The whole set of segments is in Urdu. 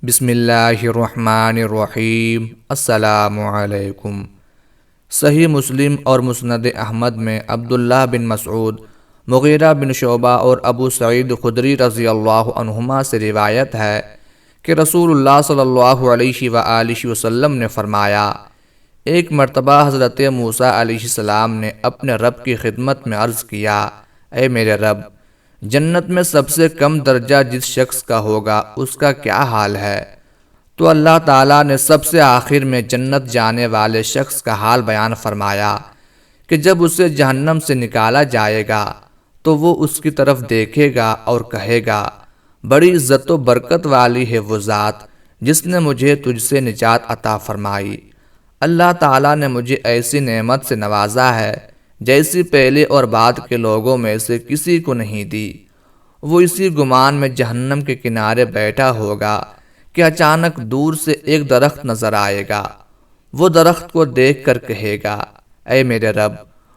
بسم اللہ الرحمن الرحیم۔ السلام علیکم۔ صحیح مسلم اور مسند احمد میں عبداللہ بن مسعود، مغیرہ بن شعبہ اور ابو سعید خدری رضی اللہ عنہما سے روایت ہے کہ رسول اللہ صلی اللہ علیہ وآلہ وسلم نے فرمایا، ایک مرتبہ حضرت موسیٰ علیہ السلام نے اپنے رب کی خدمت میں عرض کیا، اے میرے رب، جنت میں سب سے کم درجہ جس شخص کا ہوگا اس کا کیا حال ہے؟ تو اللہ تعالیٰ نے سب سے آخر میں جنت جانے والے شخص کا حال بیان فرمایا کہ جب اسے جہنم سے نکالا جائے گا تو وہ اس کی طرف دیکھے گا اور کہے گا، بڑی عزت و برکت والی ہے وہ ذات جس نے مجھے تجھ سے نجات عطا فرمائی۔ اللہ تعالیٰ نے مجھے ایسی نعمت سے نوازا ہے جیسی پہلے اور بعد کے لوگوں میں سے کسی کو نہیں دی۔ وہ اسی گمان میں جہنم کے کنارے بیٹھا ہوگا کہ اچانک دور سے ایک درخت نظر آئے گا۔ وہ درخت کو دیکھ کر کہے گا، اے میرے رب،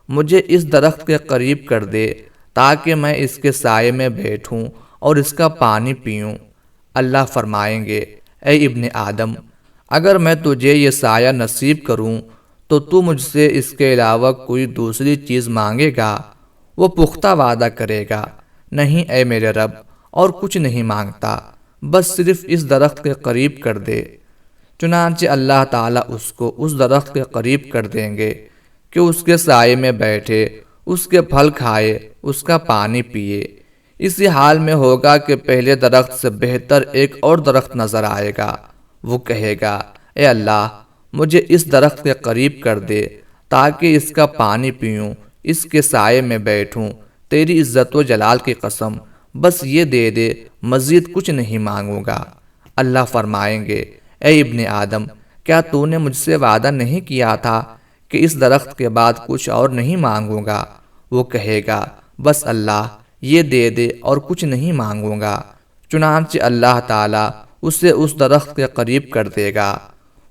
مجھے اس درخت کے قریب کر دے تاکہ میں اس کے سائے میں بیٹھوں اور اس کا پانی پیوں۔ اللہ فرمائیں گے، اے ابن آدم، اگر میں تجھے یہ سایہ نصیب کروں تو مجھ سے اس کے علاوہ کوئی دوسری چیز مانگے گا؟ وہ پختہ وعدہ کرے گا، نہیں اے میرے رب، اور کچھ نہیں مانگتا، بس صرف اس درخت کے قریب کر دے۔ چنانچہ اللہ تعالیٰ اس کو اس درخت کے قریب کر دیں گے کہ اس کے سائے میں بیٹھے، اس کے پھل کھائے، اس کا پانی پیے۔ اسی حال میں ہوگا کہ پہلے درخت سے بہتر ایک اور درخت نظر آئے گا۔ وہ کہے گا، اے اللہ، مجھے اس درخت کے قریب کر دے تاکہ اس کا پانی پیوں، اس کے سائے میں بیٹھوں، تیری عزت و جلال کی قسم، بس یہ دے دے، مزید کچھ نہیں مانگوں گا۔ اللہ فرمائیں گے، اے ابن آدم، کیا تو نے مجھ سے وعدہ نہیں کیا تھا کہ اس درخت کے بعد کچھ اور نہیں مانگوں گا؟ وہ کہے گا، بس اللہ، یہ دے دے اور کچھ نہیں مانگوں گا۔ چنانچہ اللہ تعالیٰ اسے اس درخت کے قریب کر دے گا۔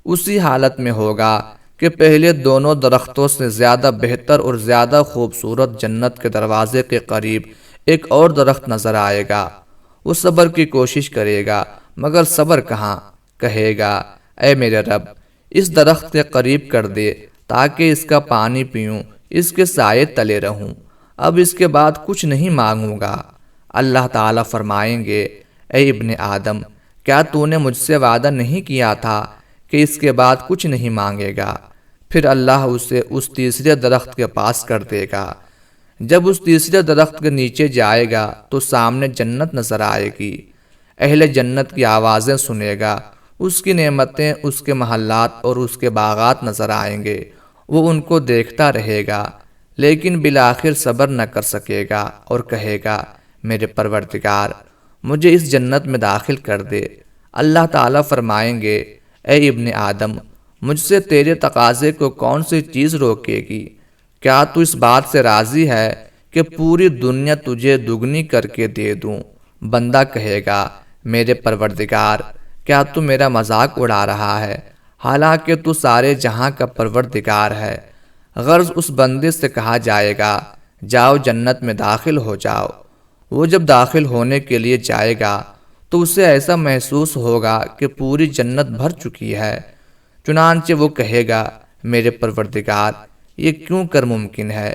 اسی حالت میں ہوگا کہ پہلے دونوں درختوں سے زیادہ بہتر اور زیادہ خوبصورت جنت کے دروازے کے قریب ایک اور درخت نظر آئے گا۔ وہ صبر کی کوشش کرے گا مگر صبر کہاں، کہے گا، اے میرے رب، اس درخت کے قریب کر دے تاکہ اس کا پانی پیوں، اس کے سائے تلے رہوں، اب اس کے بعد کچھ نہیں مانگوں گا۔ اللہ تعالیٰ فرمائیں گے، اے ابن آدم، کیا تو نے مجھ سے وعدہ نہیں کیا تھا کہ اس کے بعد کچھ نہیں مانگے گا؟ پھر اللہ اسے اس تیسرے درخت کے پاس کر دے گا۔ جب اس تیسرے درخت کے نیچے جائے گا تو سامنے جنت نظر آئے گی۔ اہل جنت کی آوازیں سنے گا، اس کی نعمتیں، اس کے محلات اور اس کے باغات نظر آئیں گے۔ وہ ان کو دیکھتا رہے گا لیکن بالآخر صبر نہ کر سکے گا اور کہے گا، میرے پروردگار، مجھے اس جنت میں داخل کر دے۔ اللہ تعالیٰ فرمائیں گے، اے ابن آدم، مجھ سے تیرے تقاضے کو کون سی چیز روکے گی؟ کیا تو اس بات سے راضی ہے کہ پوری دنیا تجھے دگنی کر کے دے دوں؟ بندہ کہے گا، میرے پروردگار، کیا تو میرا مذاق اڑا رہا ہے؟ حالانکہ تو سارے جہاں کا پروردگار ہے۔ غرض اس بندے سے کہا جائے گا، جاؤ جنت میں داخل ہو جاؤ۔ وہ جب داخل ہونے کے لیے جائے گا تو اسے ایسا محسوس ہوگا کہ پوری جنت بھر چکی ہے۔ چنانچہ وہ کہے گا، میرے پروردگار، یہ کیوں کر ممکن ہے؟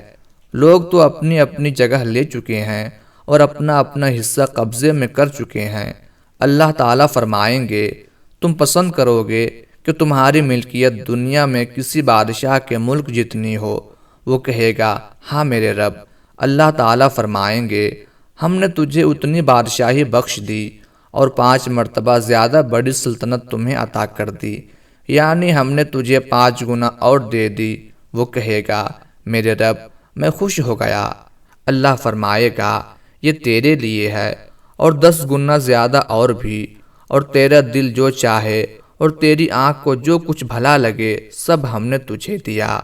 لوگ تو اپنی اپنی جگہ لے چکے ہیں اور اپنا اپنا حصہ قبضے میں کر چکے ہیں۔ اللہ تعالیٰ فرمائیں گے، تم پسند کرو گے کہ تمہاری ملکیت دنیا میں کسی بادشاہ کے ملک جتنی ہو؟ وہ کہے گا، ہاں میرے رب۔ اللہ تعالیٰ فرمائیں گے، ہم نے تجھے اتنی بادشاہی بخش دی اور 5 مرتبہ زیادہ بڑی سلطنت تمہیں عطا کر دی، یعنی ہم نے تجھے 5 گنا اور دے دی۔ وہ کہے گا، میرے رب، میں خوش ہو گیا۔ اللہ فرمائے گا، یہ تیرے لیے ہے، اور 10 گنا زیادہ اور بھی، اور تیرا دل جو چاہے اور تیری آنکھ کو جو کچھ بھلا لگے سب ہم نے تجھے دیا۔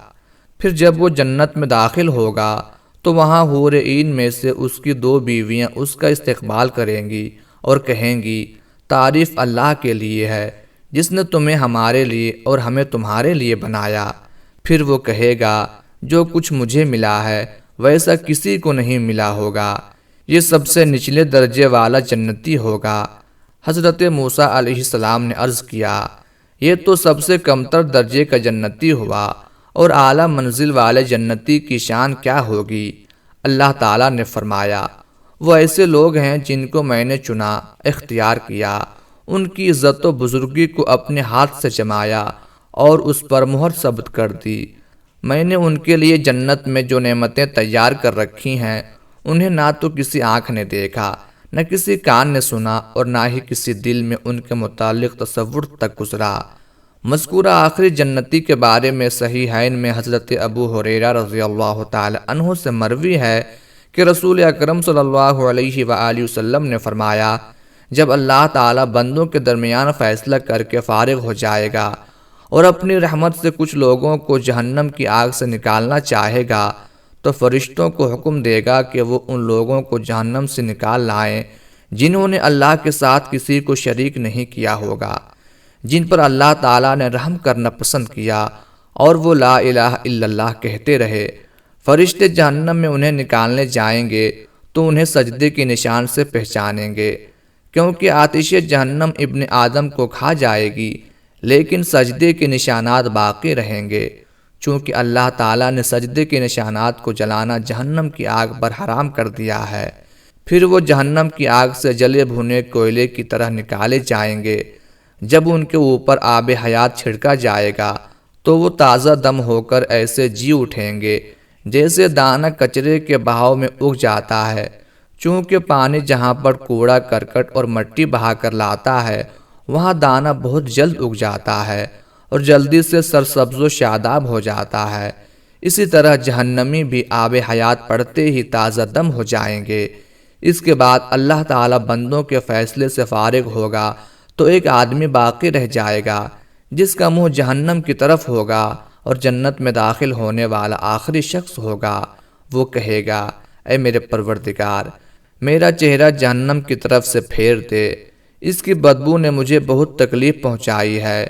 پھر جب وہ جنت میں داخل ہوگا تو وہاں حور عین میں سے اس کی 2 بیویاں اس کا استقبال کریں گی اور کہیں گی، تعریف اللہ کے لیے ہے جس نے تمہیں ہمارے لیے اور ہمیں تمہارے لیے بنایا۔ پھر وہ کہے گا، جو کچھ مجھے ملا ہے ویسا کسی کو نہیں ملا ہوگا۔ یہ سب سے نچلے درجے والا جنتی ہوگا۔ حضرت موسیٰ علیہ السلام نے عرض کیا، یہ تو سب سے کمتر درجے کا جنتی ہوا، اور اعلیٰ منزل والے جنتی کی شان کیا ہوگی؟ اللہ تعالیٰ نے فرمایا، وہ ایسے لوگ ہیں جن کو میں نے چنا، اختیار کیا، ان کی عزت و بزرگی کو اپنے ہاتھ سے جمایا اور اس پر مہر ثبت کر دی۔ میں نے ان کے لیے جنت میں جو نعمتیں تیار کر رکھی ہیں، انہیں نہ تو کسی آنکھ نے دیکھا، نہ کسی کان نے سنا، اور نہ ہی کسی دل میں ان کے متعلق تصور تک گزرا۔ مذکورہ آخری جنتی کے بارے میں صحیحین میں حضرت ابو ہریرہ رضی اللہ تعالی عنہ سے مروی ہے کہ رسول اکرم صلی اللہ علیہ وآلہ وسلم نے فرمایا، جب اللہ تعالی بندوں کے درمیان فیصلہ کر کے فارغ ہو جائے گا اور اپنی رحمت سے کچھ لوگوں کو جہنم کی آگ سے نکالنا چاہے گا، تو فرشتوں کو حکم دے گا کہ وہ ان لوگوں کو جہنم سے نکال لائیں جنہوں نے اللہ کے ساتھ کسی کو شریک نہیں کیا ہوگا، جن پر اللہ تعالیٰ نے رحم کرنا پسند کیا اور وہ لا الہ الا اللہ کہتے رہے۔ فرشتے جہنم میں انہیں نکالنے جائیں گے تو انہیں سجدے کے نشان سے پہچانیں گے، کیونکہ آتش جہنم ابن آدم کو کھا جائے گی، لیکن سجدے کے نشانات باقی رہیں گے، چونکہ اللہ تعالیٰ نے سجدے کے نشانات کو جلانا جہنم کی آگ پر حرام کر دیا ہے۔ پھر وہ جہنم کی آگ سے جلے بھنے کوئلے کی طرح نکالے جائیں گے۔ جب ان کے اوپر آب حیات چھڑکا جائے گا تو وہ تازہ دم ہو کر ایسے جی اٹھیں گے جیسے دانہ کچرے کے بہاؤ میں اگ جاتا ہے، چونکہ پانی جہاں پر کوڑا کرکٹ اور مٹی بہا کر لاتا ہے وہاں دانہ بہت جلد اگ جاتا ہے اور جلدی سے سرسبز و شاداب ہو جاتا ہے۔ اسی طرح جہنمی بھی آب حیات پڑتے ہی تازہ دم ہو جائیں گے۔ اس کے بعد اللہ تعالیٰ بندوں کے فیصلے سے فارغ ہوگا تو ایک آدمی باقی رہ جائے گا جس کا منہ جہنم کی طرف ہوگا اور جنت میں داخل ہونے والا آخری شخص ہوگا۔ وہ کہے گا، اے میرے پروردگار، میرا چہرہ جہنم کی طرف سے پھیر دے، اس کی بدبو نے مجھے بہت تکلیف پہنچائی ہے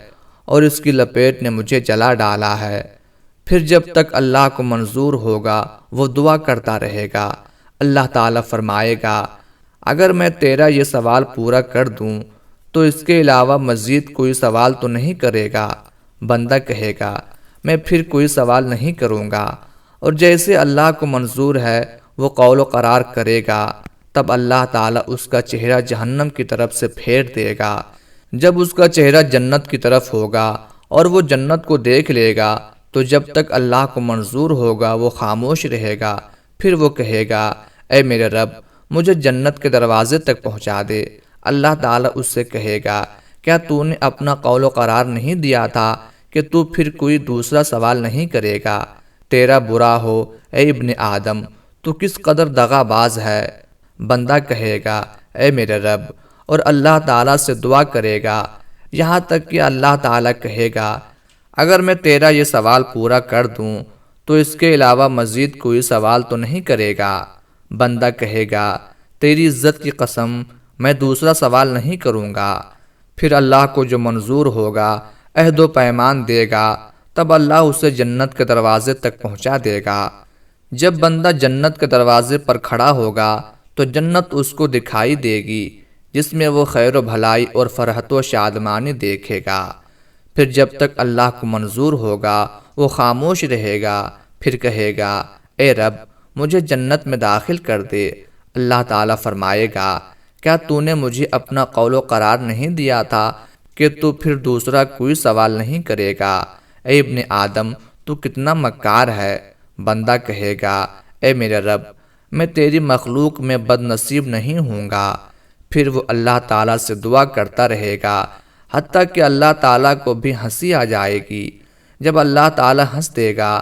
اور اس کی لپیٹ نے مجھے جلا ڈالا ہے۔ پھر جب تک اللہ کو منظور ہوگا وہ دعا کرتا رہے گا۔ اللہ تعالیٰ فرمائے گا، اگر میں تیرا یہ سوال پورا کر دوں تو اس کے علاوہ مزید کوئی سوال تو نہیں کرے گا؟ بندہ کہے گا، میں پھر کوئی سوال نہیں کروں گا، اور جیسے اللہ کو منظور ہے وہ قول و قرار کرے گا۔ تب اللہ تعالیٰ اس کا چہرہ جہنم کی طرف سے پھیر دے گا۔ جب اس کا چہرہ جنت کی طرف ہوگا اور وہ جنت کو دیکھ لے گا تو جب تک اللہ کو منظور ہوگا وہ خاموش رہے گا۔ پھر وہ کہے گا، اے میرے رب، مجھے جنت کے دروازے تک پہنچا دے۔ اللہ تعالیٰ اس سے کہے گا، کیا تو نے اپنا قول و قرار نہیں دیا تھا کہ تو پھر کوئی دوسرا سوال نہیں کرے گا؟ تیرا برا ہو اے ابن آدم، تو کس قدر دغا باز ہے۔ بندہ کہے گا، اے میرے رب، اور اللہ تعالیٰ سے دعا کرے گا، یہاں تک کہ اللہ تعالیٰ کہے گا، اگر میں تیرا یہ سوال پورا کر دوں تو اس کے علاوہ مزید کوئی سوال تو نہیں کرے گا۔ بندہ کہے گا، تیری عزت کی قسم، میں دوسرا سوال نہیں کروں گا۔ پھر اللہ کو جو منظور ہوگا عہد و پیمان دے گا، تب اللہ اسے جنت کے دروازے تک پہنچا دے گا۔ جب بندہ جنت کے دروازے پر کھڑا ہوگا تو جنت اس کو دکھائی دے گی، جس میں وہ خیر و بھلائی اور فرحت و شادمانی دیکھے گا۔ پھر جب تک اللہ کو منظور ہوگا وہ خاموش رہے گا۔ پھر کہے گا، اے رب، مجھے جنت میں داخل کر دے۔ اللہ تعالیٰ فرمائے گا، کیا تو نے مجھے اپنا قول و قرار نہیں دیا تھا کہ تو پھر دوسرا کوئی سوال نہیں کرے گا؟ اے ابن آدم، تو کتنا مکار ہے۔ بندہ کہے گا، اے میرے رب، میں تیری مخلوق میں بد نصیب نہیں ہوں گا۔ پھر وہ اللہ تعالیٰ سے دعا کرتا رہے گا حتیٰ کہ اللہ تعالیٰ کو بھی ہنسی آ جائے گی۔ جب اللہ تعالیٰ ہنس دے گا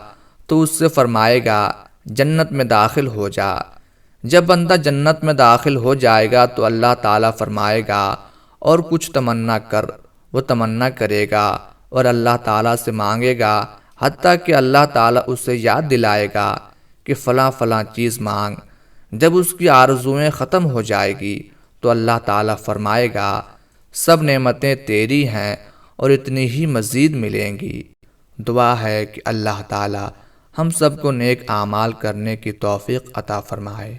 تو اس سے فرمائے گا، جنت میں داخل ہو جا۔ جب بندہ جنت میں داخل ہو جائے گا تو اللہ تعالیٰ فرمائے گا، اور کچھ تمنا کر۔ وہ تمنا کرے گا اور اللہ تعالیٰ سے مانگے گا حتیٰ کہ اللہ تعالیٰ اسے یاد دلائے گا کہ فلاں فلاں چیز مانگ۔ جب اس کی آرزوئیں ختم ہو جائے گی تو اللہ تعالیٰ فرمائے گا، سب نعمتیں تیری ہیں اور اتنی ہی مزید ملیں گی۔ دعا ہے کہ اللہ تعالیٰ ہم سب کو نیک اعمال کرنے کی توفیق عطا فرمائے۔